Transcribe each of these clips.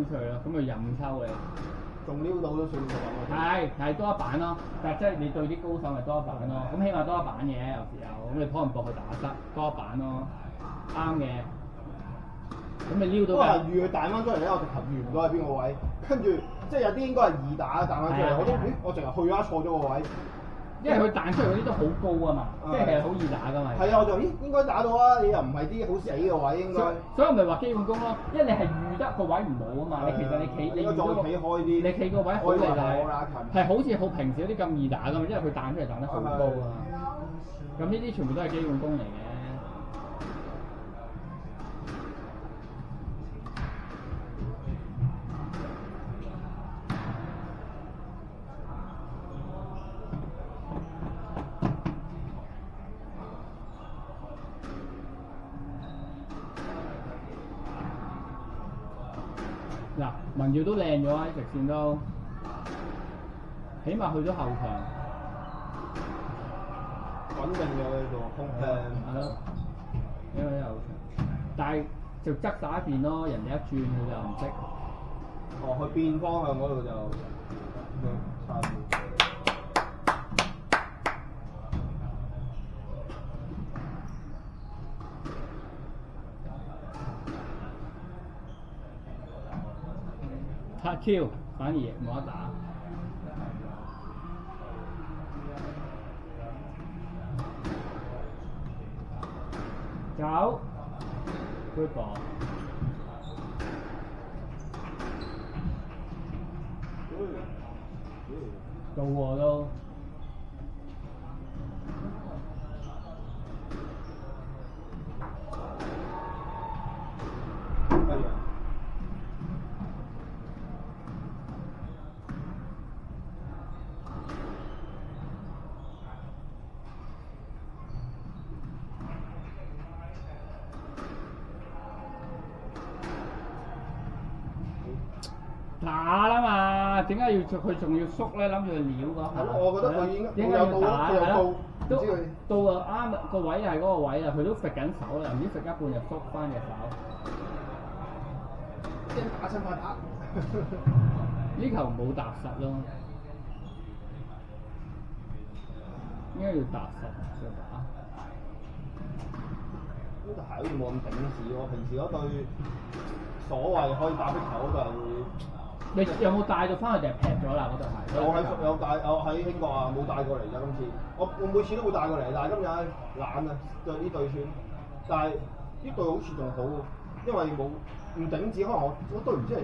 出去咯，咁佢任抽你。仲撩到都算數啊！係多一板咯，但係即係你對啲高手咪多一板咯，咁起碼多一板嘅有時候，咁你可能搏佢打得多一板咯，啱嘅。咁你撩到都係預佢彈翻出嚟咧，我直頭預唔到喺邊個位，跟住即係有啲應該係易打彈翻出嚟，我淨係去咗錯咗個位，因為佢彈出嚟嗰啲都好高啊嘛，即係好易打噶嘛。係啊，我就應該打到啊！你又唔係啲好死嘅位應該。所以我咪話基本功咯，因為你係預得個位唔好啊嘛，你其實你企你預咗企開啲，你企個位好嚟係好似好平時嗰啲咁易打噶嘛，因為佢彈出嚟彈得好高啊。咁呢啲全部都係基本功嚟嘅。嗱，文耀都靚咗啊！直線都，起碼去咗後場，穩定咗呢個空係咯，因為後場，但係就側晒一邊咯，人哋一轉佢就唔識。哦，去變方向嗰度就差啲。黑 Q 反而冇得打。走 ，good ball。到喎都。打啦嘛，點解要佢仲要縮咧？諗住去撩嗰下。我覺得佢應該有到，佢有到，唔知佢到啊啱個位係嗰個位啊，佢都揈緊手啦，唔知揈一半就縮翻隻手。即係打親快打。呢球冇踏實咯，應該要踏實再打。呢個係好似冇咁頂字喎，平時嗰對所謂可以打壁球嗰對會。你有冇帶到翻去定係劈咗啦？嗰對鞋？有帶，我喺英國啊，冇帶過嚟咋今次。我每次都會帶過嚟，但係今日懶啊，對呢對算。但係呢對好似仲好喎，因為冇唔頂字，可能我對唔知係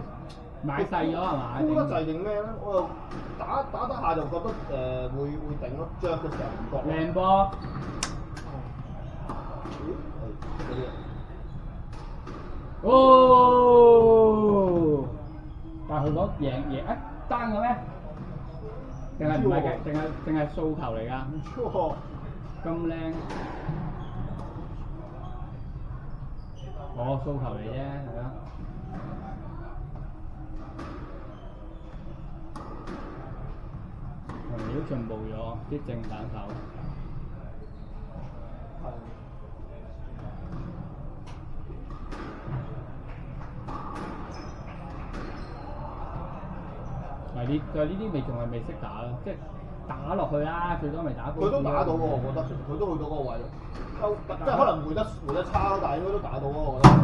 買細咗係嘛？沽得滯定咩咧？我又打得下就覺得會頂咯，着嘅時候唔覺。靚波。哦！但係佢攞贏啊單嘅咩？定係唔係嘅？定係掃球嚟㗎？唔錯喎！咁靚。掃球嚟啫，係啊。都進步咗啲正反手。係呢啲咪仲係未識打咯，即係打落去啦，最多咪打高。佢都打到喎，我覺得佢都去到嗰個位咯，即係可能回得差咯，但係應該都打到咯，我覺得。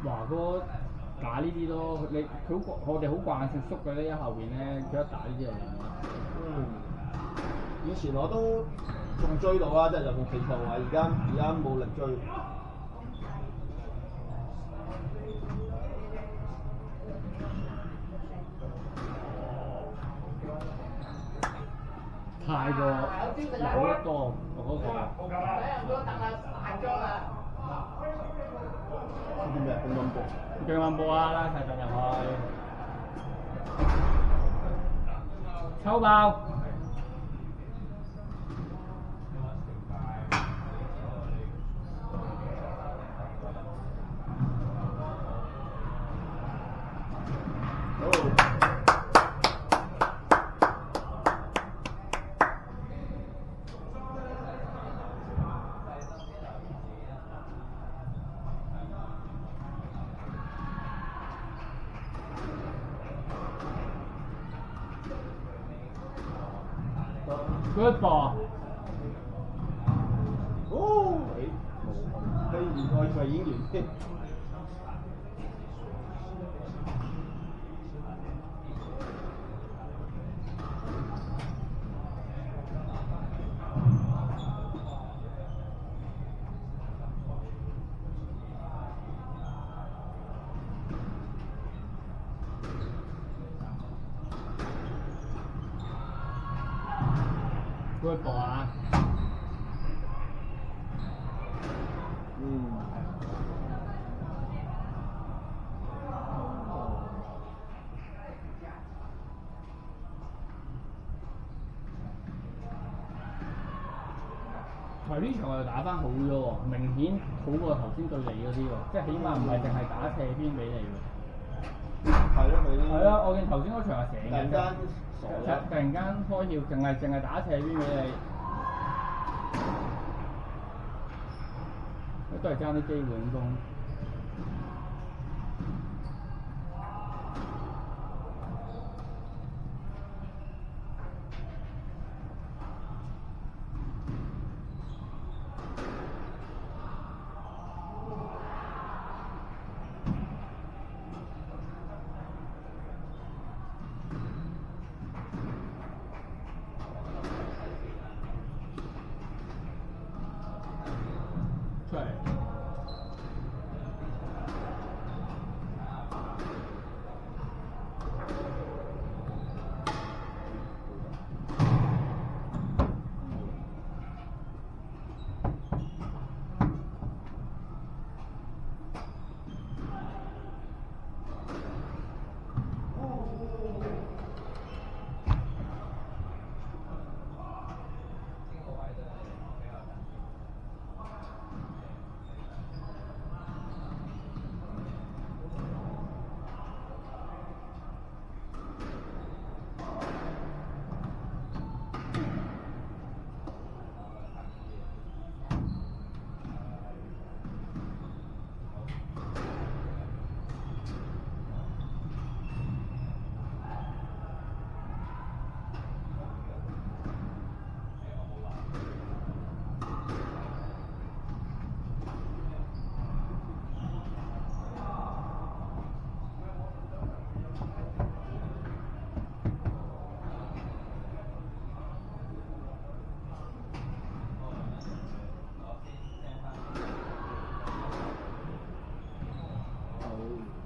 華哥打呢啲咯，我哋好慣性縮嘅咧，後邊咧佢一打呢啲就贏啦。以前我都仲追到啦，即係就算企錯位，而家冇力追。太過扭得多，我嗰個。呢啲咩乒乓波？乒乓波啊，拉曬進入去，抽爆！ Good ball。哦，誒，我以為已經完添。Good ball 啊！係呢場我又打翻好咗喎，明顯好過頭先對你嗰啲喎，即係起碼唔係淨係打斜邊俾你喎。係咯，佢啲。係啊，我見頭先嗰場係成日突然間傻咗。突然間開竅，淨係打斜邊俾你，都係爭啲基本功。出嚟。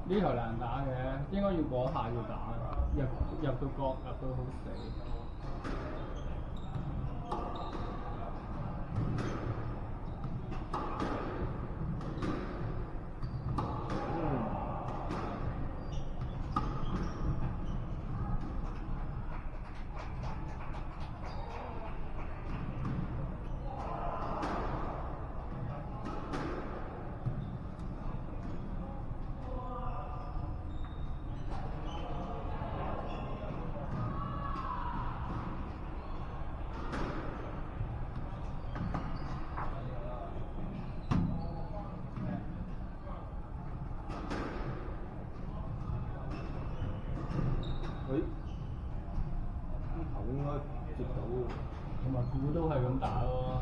呢頭難打嘅，應該要嗰下要打，入到角入到好死。呢頭應該接到喎。同埋估都係咁打咯。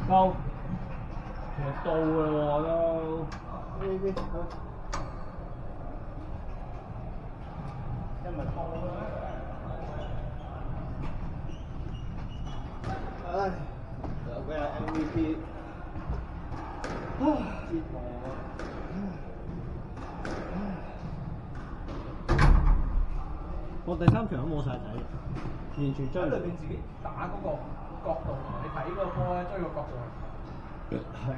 到，其實到㗎喎都。呢啲邊，因為拖啦。唉，有咩 MVP？折磨啊！我第三場都冇晒睇，完全追唔到。喺裏邊自己打嗰個角度同你睇嗰個波咧，追個角度係。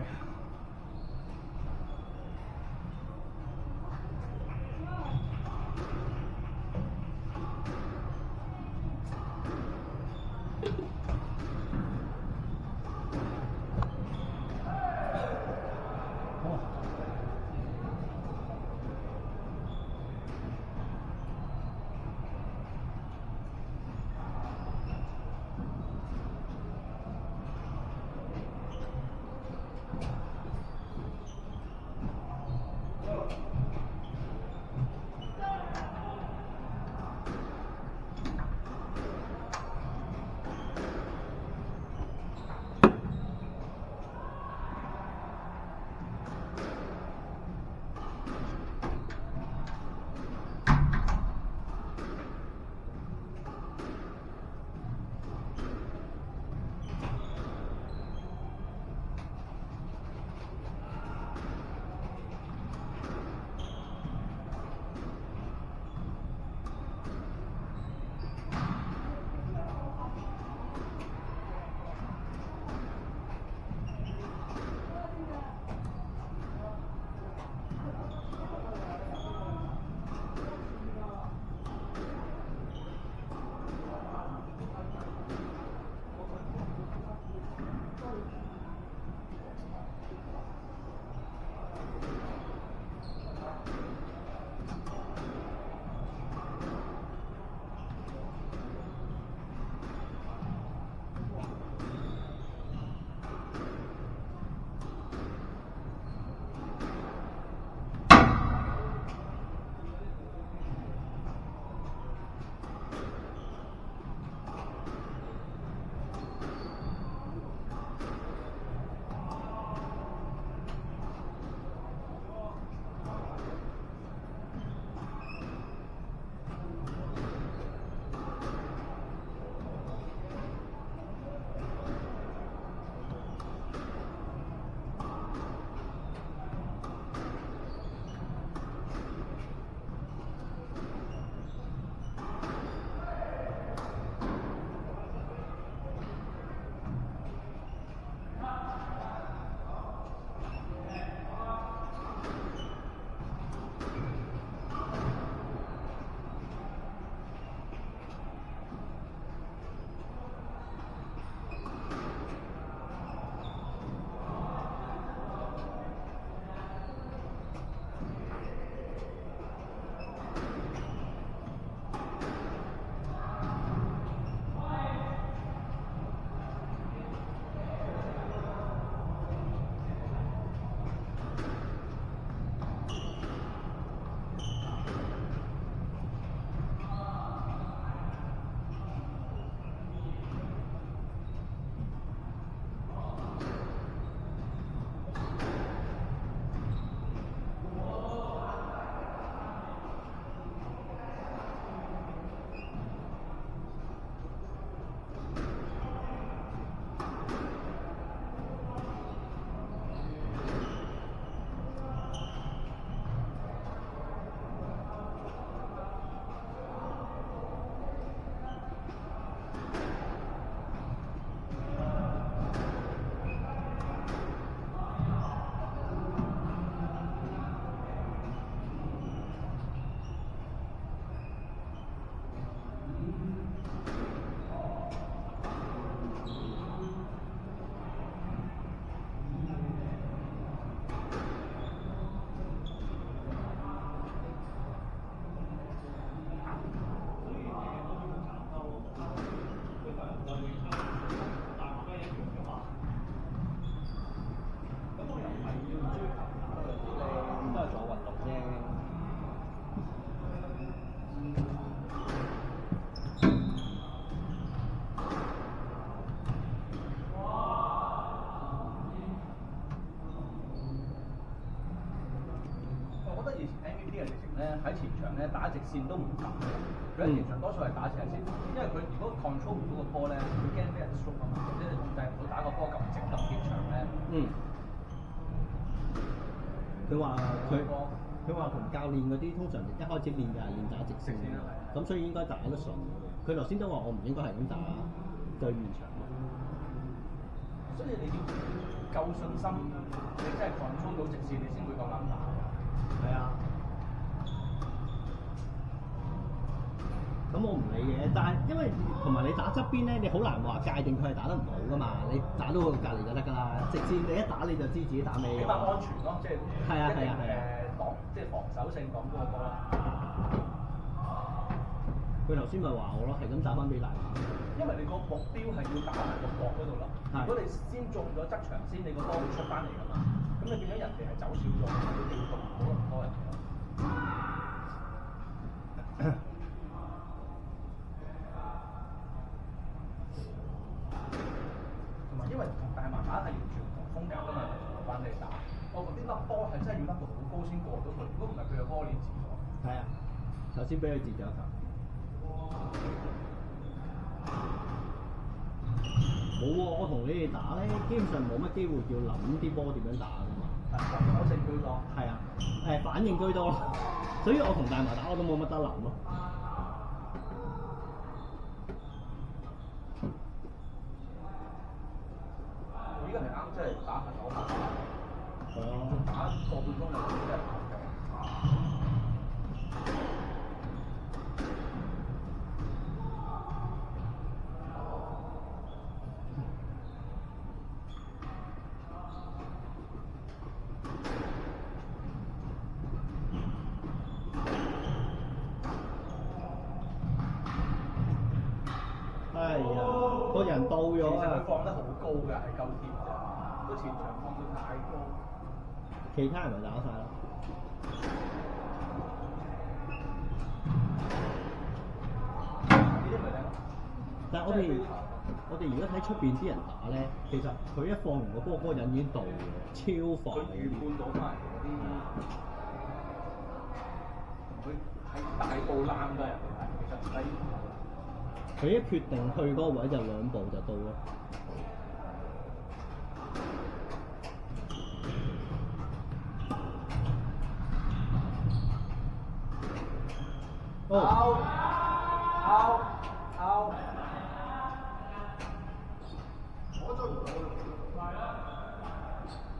呢啲人直情咧喺前場咧打直線都唔敢嘅，佢喺前場多數係打斜線，因為佢如果 control 唔到個波咧，佢驚俾人縮啊嘛，或者你控制唔到打個波咁直咁貼場咧。佢話同教練嗰啲通常一開始練就係練打直線，咁所以應該打得順嘅。佢頭先都話我唔應該係咁打對面場。所以你要夠信心，你真係 control 到直線，你先會夠膽打。係啊。咁我唔理嘅，但係因為同埋你打側邊咧，你好難話界定佢係打得唔好噶嘛，你打到佢隔離就得㗎啦。直線你一打你就知自己打咩。起碼安全咯，即係係啊擋即係防守性擋嗰個波啦。佢頭先咪話我咯，係咁打翻俾大馬。因為你個目標係要打埋個角嗰度咯。如果你先中咗側場先，你個波會出翻嚟㗎嘛。咁你變咗人哋係走少咗，你調動唔到咁多人咯。同埋因為同大馬打係完全唔同風格㗎嘛，同班你打，我覺得粒波係真係要粒到好高先過到佢，如果唔係佢嘅波鏈自咗。係啊，頭先俾佢截咗一球。冇喎，我同你哋打咧，基本上冇乜機會叫諗啲波點樣打㗎嘛。反應居多。係啊，反應居多咯，所以我同大麻打我都冇乜得諗咯。依家係啱，即係打下手下。係啊。打個半鐘就真係跑嘅。哎呀，個人到咗其實佢啊！放得好高㗎，係夠貼咋，個前場放到太高。其他人咪打晒咯。但係我哋而家睇出邊啲人打咧，其實佢一放完個波，嗰個人已經到喎，超快。佢預判到翻嚟嗰啲，佢喺大步攬㗎人哋係，其實唔低。佢一決定去嗰個位就兩步就到咯。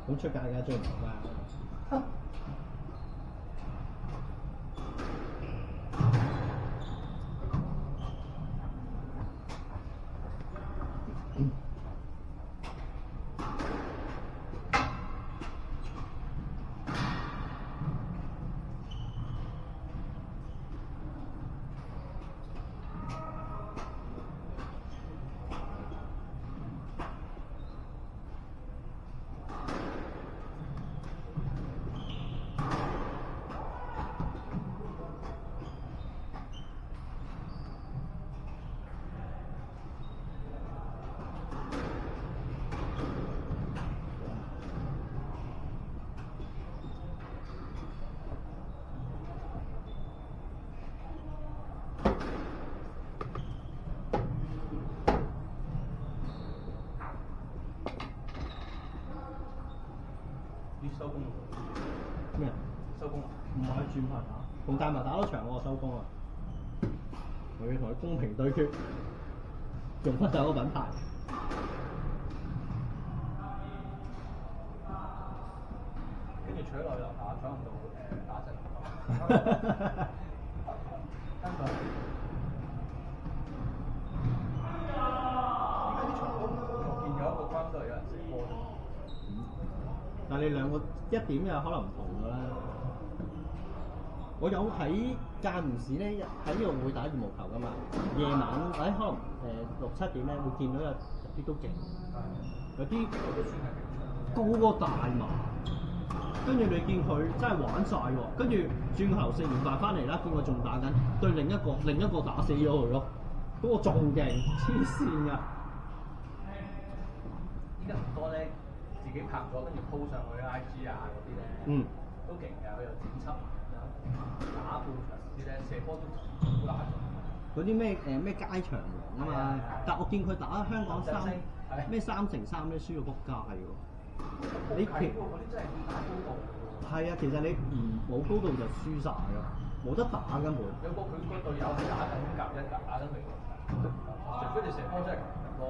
咁出界梗係追唔到啦。收工咩啊？收工啦！唔係轉拍打，同大麻打咗場我收工啊！我要同佢公平對決，用翻晒個品牌。跟住取落樓下，採用到打陣。香港。而家啲場都見有一個關都係有人食波啫。但係你兩個一點有可能唔同㗎啦。我有喺間唔時咧喺呢度會打羽毛球㗎嘛，夜晚或者可能6、7點咧會見到有啲都勁，有啲高過大麻，跟住你見佢真係玩晒喎，跟住轉頭食完飯翻嚟啦，見佢仲打緊對另一個打死咗佢咯，嗰個仲勁，黐線㗎！依家好多咧自己拍咗，跟住 po 上去 IG 啊嗰啲咧，都勁㗎，佢又剪輯。打半場啲咧，射波都好難。嗰啲咩街場王啊嘛，但我見佢打香港3x3咧輸到撲街喎。你嗰啲真係要打高度。係啊，其實你冇高度就輸晒咯，冇得打根本。有個佢個隊友係打緊甲1打緊美國，除非你射波真係強咯。